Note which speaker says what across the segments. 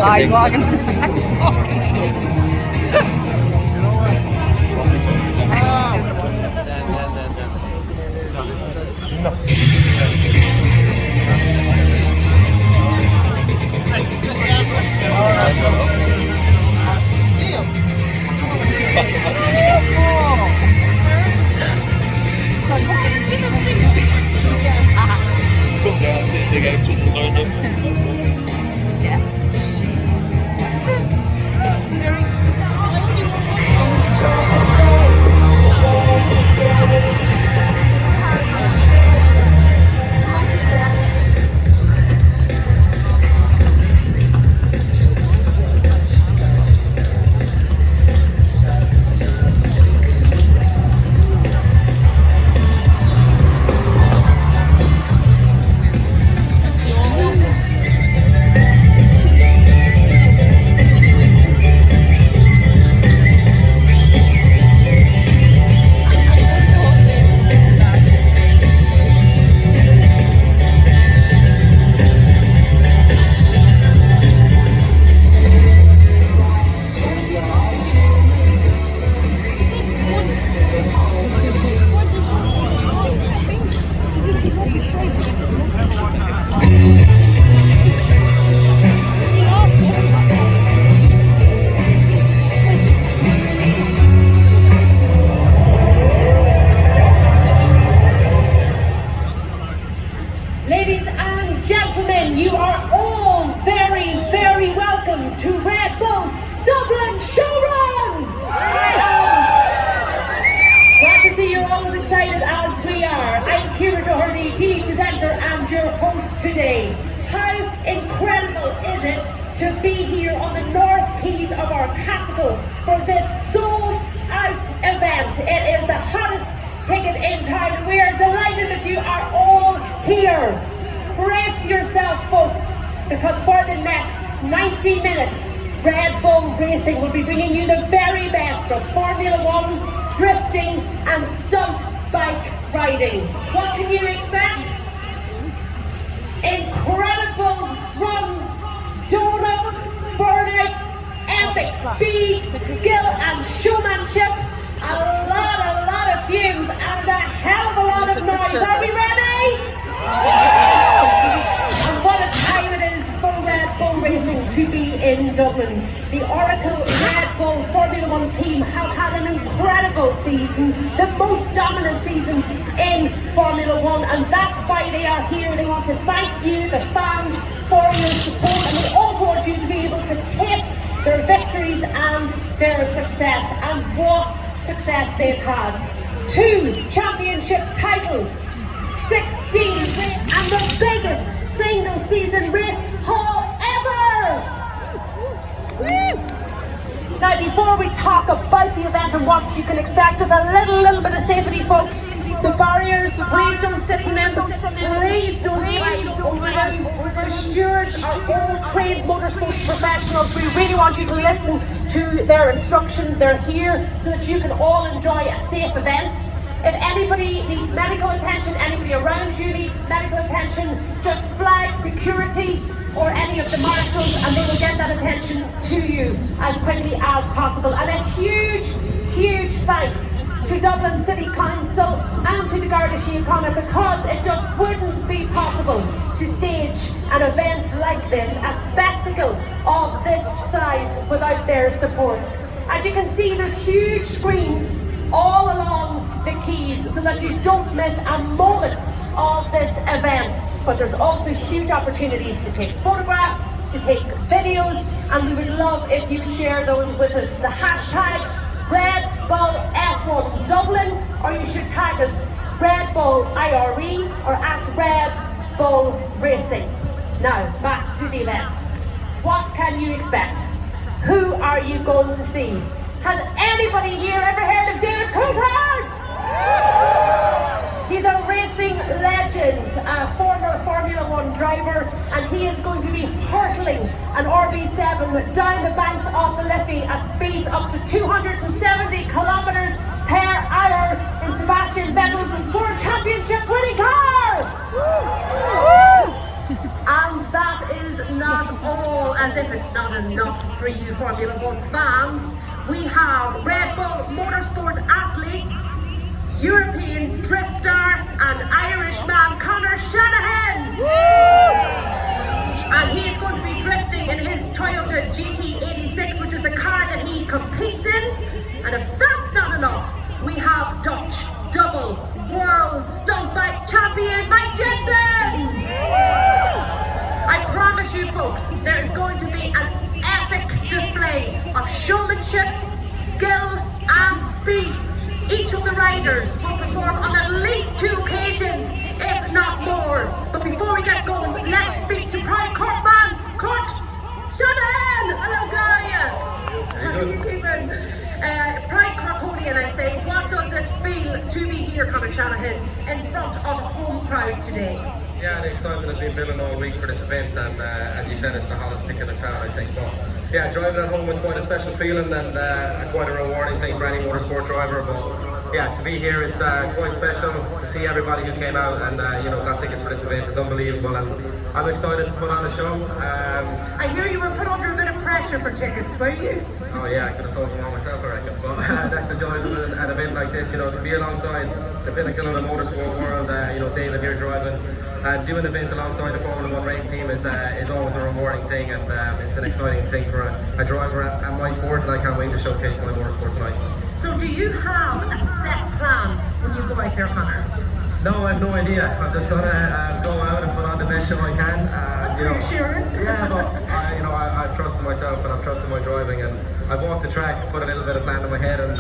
Speaker 1: He's walking.
Speaker 2: Ladies and gentlemen, you are all very, very welcome to Red Bull's Dublin Showrun! Glad to see you're all as excited as we are. I'm Ciara Doherty, TV presenter and your host today. How incredible is it to be here on the North Quays of our capital for this sold-out event. It is the hottest ticket in town and we are delighted that you are all here. Brace yourself, folks, because for the next 90 minutes Red Bull Racing will be bringing you the very best of Formula One, drifting and stunt bike riding. What can you expect? Incredible runs, donuts, burnouts, epic speed, skill and showmanship, a lot of fumes and a hell of a lot of noise. Are we ready? And what a time it is for Red Bull Racing to be in Dublin. The Oracle Red Bull Formula One team have had an incredible season, the most dominant season in Formula One, and that's why they are here. They want to thank you, the fans, for your support, and they also want you to be able to taste their victories and their success, and what success they've had. 2 championship titles, 16, and the biggest single season race haul ever! Now before we talk about the event and what you can expect, there's a little bit of safety, folks. The barriers, please don't sit in them, please don't climb over them. The stewards are all trained motorsports professionals. We really want you to listen to their instruction. They're here so that you can all enjoy a safe event. If anybody needs medical attention, anybody around you needs medical attention, just flag security or any of the marshals and they will get that attention to you as quickly as possible. And a huge thanks to Dublin City Council and to the Garda Síochána, because it just wouldn't be possible to stage an event like this, a spectacle of this size, without their support. As you can see, there's huge screens all along the quays so that you don't miss a moment of this event. But there's also huge opportunities to take photographs, to take videos, and we would love if you share those with us. The hashtag Red Bull F1 Dublin, or you should tag us Red Bull IRE or at Red Bull Racing. Now back to the event. What can you expect? Who are you going to see? Has anybody here ever heard of David Coulthard? He's a racing legend, a former Formula One driver, and he is going to be hurtling an RB7 down the banks of the Liffey at speeds up to 270 kilometers per hour in Sebastian Vettel's Ford Championship winning car! And that is not all, as if it's not for you Formula One fans. We have Red Bull Motorsport athletes, European drift star and Irishman Conor Shanahan. And he is going to be drifting in his Toyota GT86, which is the car that he competes in. And if that's not enough, we have Dutch double world stunt bike champion Mike Jensen. I promise you folks, there is going to be an epic display of showmanship, skill and speed. Each of the riders will perform on at least 2 occasions, if not more. But before we get going, let's speak to Pride Cork man, Court Shanahan. Hello, guys. How are you keeping? Pride Corkonian, I say, what does it feel to be here, Conor Shanahan, in front of a home crowd today?
Speaker 1: Yeah, the excitement has been building all week for this event, and as you said, it's the hottest stick in the town, I think. But yeah, driving at home was quite a special feeling, and quite a rewarding thing for any motorsport driver. But yeah, to be here, it's quite special to see everybody who came out and you know, got tickets for this event. It's unbelievable, and I'm excited to put on a show.
Speaker 2: I hear you were put under a bit of pressure for tickets, were you?
Speaker 1: Oh yeah, I could have sold some all myself, I reckon. But that's the joys of an event like this, you know, to be alongside the pinnacle of the motorsport world. You know, David here driving. Doing an event alongside the Formula 1 race team is always a rewarding thing, and it's an exciting thing for a driver at my sport, and I can't wait to showcase my motorsport tonight.
Speaker 2: So do you have a set plan when you go out there, Conor?
Speaker 1: No, I have no idea. I'm just gonna go out and put on the best show I can.
Speaker 2: That's reassuring.
Speaker 1: Yeah, but you know, I trust in myself and I trust in my driving, and I've walked the track, put a little bit of plan in my head, and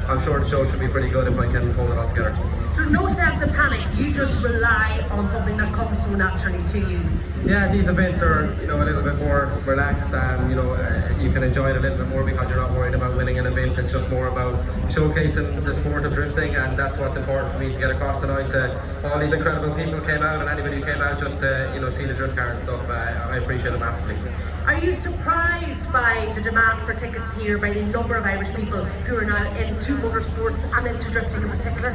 Speaker 1: I'm sure the show should be pretty good if I can hold it all together.
Speaker 2: So no sense of panic, you just rely on something that comes so naturally to you.
Speaker 1: Yeah, these events are, you know, a little bit more relaxed, and you know, you can enjoy it a little bit more because you're not worried about winning an event. It's just more about showcasing the sport of drifting, and that's what's important for me to get across tonight to all these incredible people who came out, and anybody who came out just to, you know, see the drift car and stuff. I appreciate it massively.
Speaker 2: Are you surprised by the demand for tickets here by the number of Irish people who are now into motorsports and into drifting in particular?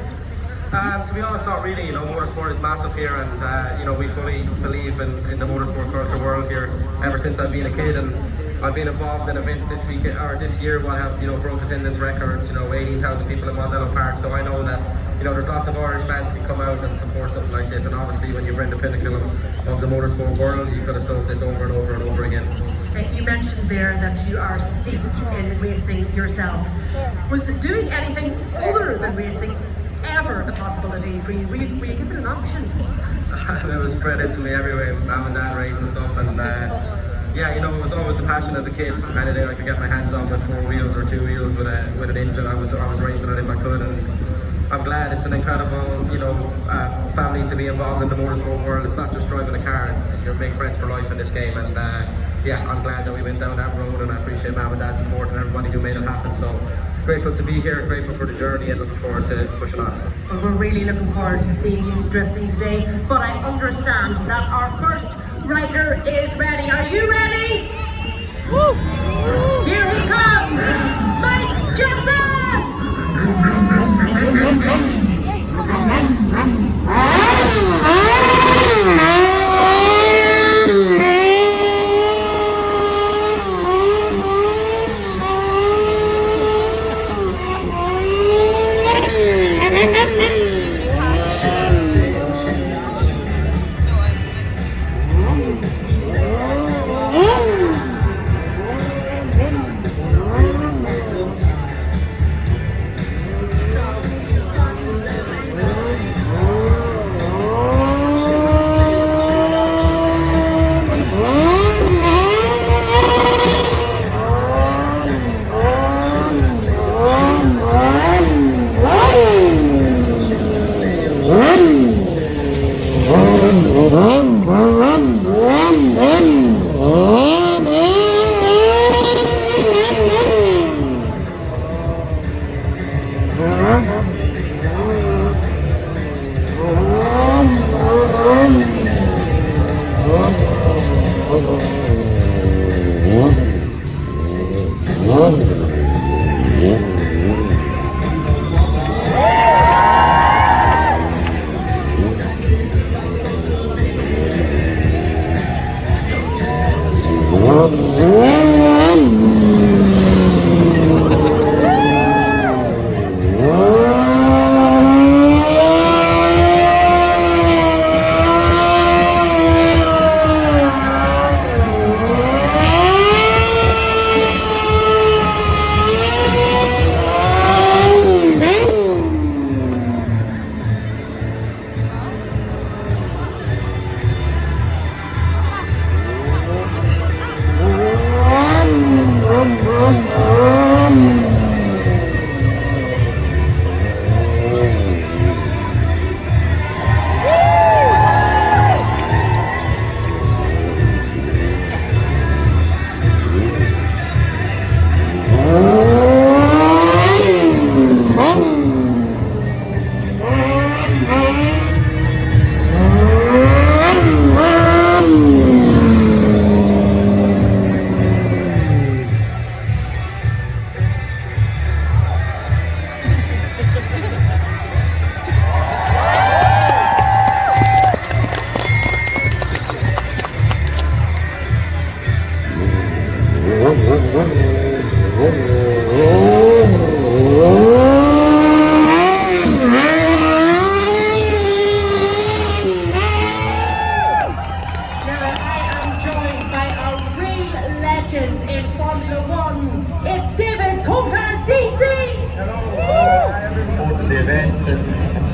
Speaker 1: To be honest, not really. You know, motorsport is massive here, and you know, we fully believe in the motorsport culture world here ever since I've been a kid, and I've been involved in events this week or this year. We'll have, you know, broke attendance records. You know, 18,000 people in Mondello Park. So I know that, you know, there's lots of Irish fans who come out and support something like this. And obviously, when you bring the pinnacle of the motorsport world, you could have sold this over and over and over again.
Speaker 2: You mentioned there that you are steeped in racing yourself. Was doing anything other than racing ever a possibility for you? Were you given an option?
Speaker 1: It was spread into me everywhere. Mum and dad race and stuff, and yeah, you know, it was always a passion as a kid. Anything I could get my hands on with 4 wheels or 2 wheels with an engine, I was racing it if I could, and I'm glad. It's an incredible, you know, family to be involved in the motorsport world. It's not just driving a car; it's you make friends for life in this game, and yeah, I'm glad that we went down that road, and I appreciate Mum and Dad's support and everybody who made it happen. So grateful to be here, grateful for the journey, and looking forward to pushing on.
Speaker 2: Well, we're really looking forward to seeing you drifting today, but I understand that our first rider is ready. Are you ready? Woo! Here he comes, Mike Jensen!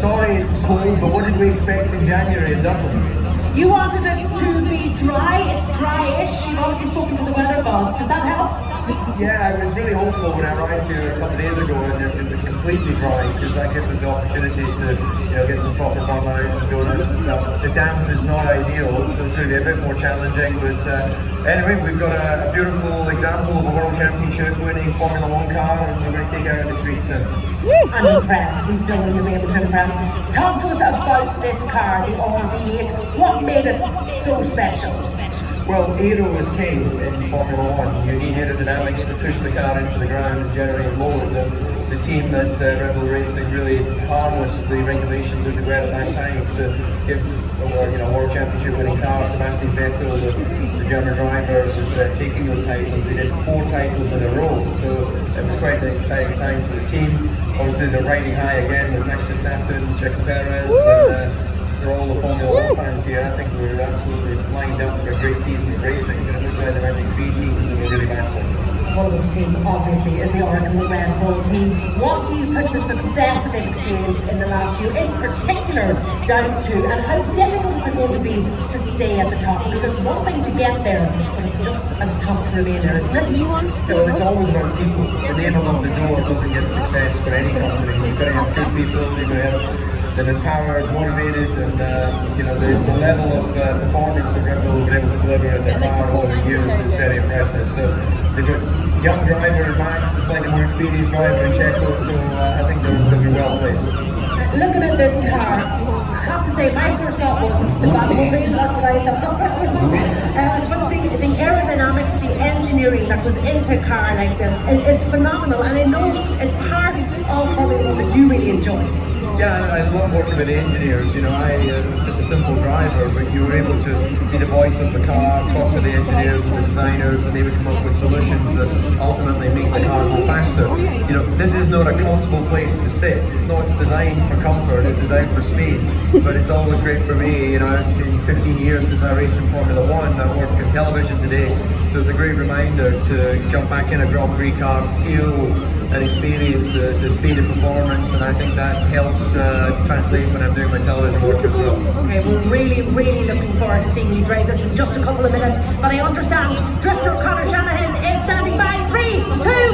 Speaker 3: sorry it's cold, but what did we expect in January in Dublin?
Speaker 2: You wanted it to be dry, it's dry-ish. You've obviously spoken to the weather gods. Did that help?
Speaker 3: Yeah, I was really hopeful when I arrived here a couple of days ago and it was completely dry, because that gives us the opportunity to get some proper burn-outs and donuts and stuff. The damp is not ideal, so it's going to be a bit more challenging, but anyway, we've got a beautiful example of a World Championship winning Formula 1 car, and we're going to take it out in the streets soon.
Speaker 2: I'm impressed. We still will be able to impress. Talk to us about this car, the RB8. What made it so special?
Speaker 3: Well, aero is king in Formula 1. You need aerodynamics to push the car into the ground and generate load. The team at Red Bull Racing really harnessed the regulations as it were at that time to give World Championship winning car. Sebastian Vettel, the German driver, was taking those titles. He did 4 titles in a row, so it was quite an exciting time for the team. Obviously, they're riding high again with Max Verstappen, Checo Perez, and for all the Formula 1 fans here. I think we're absolutely lined up for a great season of racing. It looks like there might be 3 teams that we're really battling.
Speaker 2: One of those teams, obviously, is the Oracle Red Bull team. What do you put the success that they've experienced in the last year, in particular, down to, and how difficult is it going to be to stay at the top? Because it's one thing to get there, but it's just as tough to remain there, isn't it?
Speaker 3: So it's always about people. The neighbour of the door doesn't get success for any company. You've got to have good people, you've got to have that empowered, motivated, and the level of performance that Red Bull have been able to deliver in their car over the years is very impressive. So they've got young driver Max, a slightly more experienced driver in Checo, so I think they'll be well placed.
Speaker 2: Looking at this car, I have to say my first thought was the Batmobile, that's what I thought. But the aerodynamics, the engineering that was into a car like this, it's phenomenal, and I know it's part of Formula 1 that you really enjoy.
Speaker 3: Yeah, I love working with engineers. I'm just a simple driver, but you were able to be the voice of the car, talk to the engineers and the designers, and they would come up with solutions that ultimately make the car go faster. This is not a comfortable place to sit. It's not designed for comfort, it's designed for speed. But it's always great for me. It's been 15 years since I raced in Formula 1. I work in television today, so it's a great reminder to jump back in a Grand Prix car, feel and experience the speed and performance, and I think that helps translate when I'm doing my television work as well.
Speaker 2: Okay, we're really, really looking forward to seeing you drive this in just a couple of minutes, but I understand Drifter Conor Shanahan is standing by. 3, 2,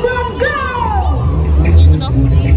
Speaker 2: 1, go!
Speaker 4: Keep it up, please.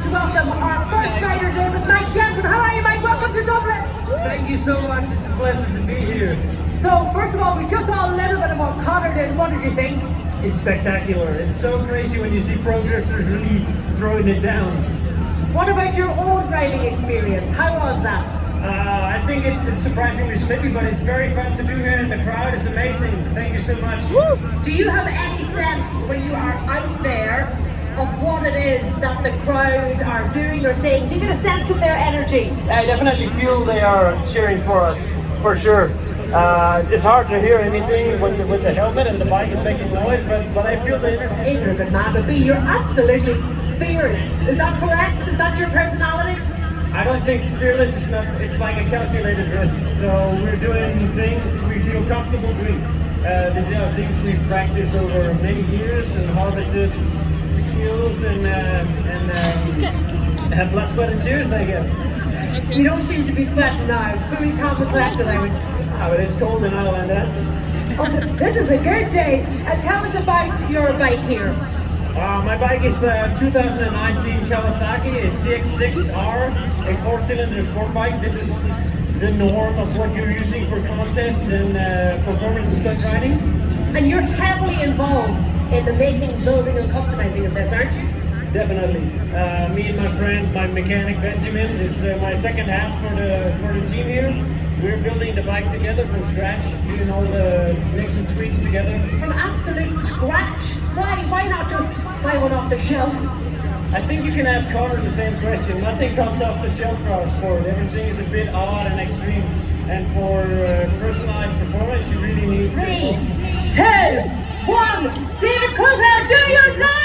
Speaker 2: to welcome our first rider's name is Mike Jensen. How are you, Mike? Welcome to Dublin.
Speaker 4: Thank you so much. It's a pleasure to be here.
Speaker 2: So, first of all, we just saw a little bit of what Conor did. What did you think?
Speaker 4: It's spectacular. It's so crazy when you see pro drifters really throwing it down.
Speaker 2: What about your own driving experience? How was that?
Speaker 4: I think it's surprisingly slippy, but it's very fun to do here, and the crowd is amazing. Thank you so much.
Speaker 2: Woo! Do you have any sense when you are out there of what it is that the crowd are doing or saying? Do you get a sense of their energy?
Speaker 4: I definitely feel they are cheering for us, for sure. It's hard to hear anything with the helmet and the bike is making noise, but I feel the energy.
Speaker 2: A, you're a good man, but B, you're absolutely fearless. Is that correct? Is that your personality?
Speaker 4: I don't think fearless is not, it's like a calculated risk. So we're doing things we feel comfortable doing. These are things we've practiced over many years and harvested skills and have blood, sweat and tears, I guess.
Speaker 2: You don't seem to be sweating now. Fully calm and collected, I would.
Speaker 4: Oh, it is cold in Ireland,
Speaker 2: Oh, this is a good day. Tell us about your bike here.
Speaker 4: My bike is 2019 Kawasaki, a CX-6R, a 4-cylinder sport bike. This is the norm of what you're using for contest and performance stunt riding.
Speaker 2: And you're heavily involved in the making, building and customizing of this, aren't you?
Speaker 4: Definitely. Me and my friend, my mechanic Benjamin, is my second half for the team here. We're building the bike together from scratch, doing all the nicks and tweaks together.
Speaker 2: From absolute scratch? Why not just buy one off the shelf?
Speaker 4: I think you can ask Conor the same question. Nothing comes off the shelf for our sport. Everything is a bit odd and extreme. And for personalized performance, you really need
Speaker 2: 3, 2, 1. David Coulthard, do your thing!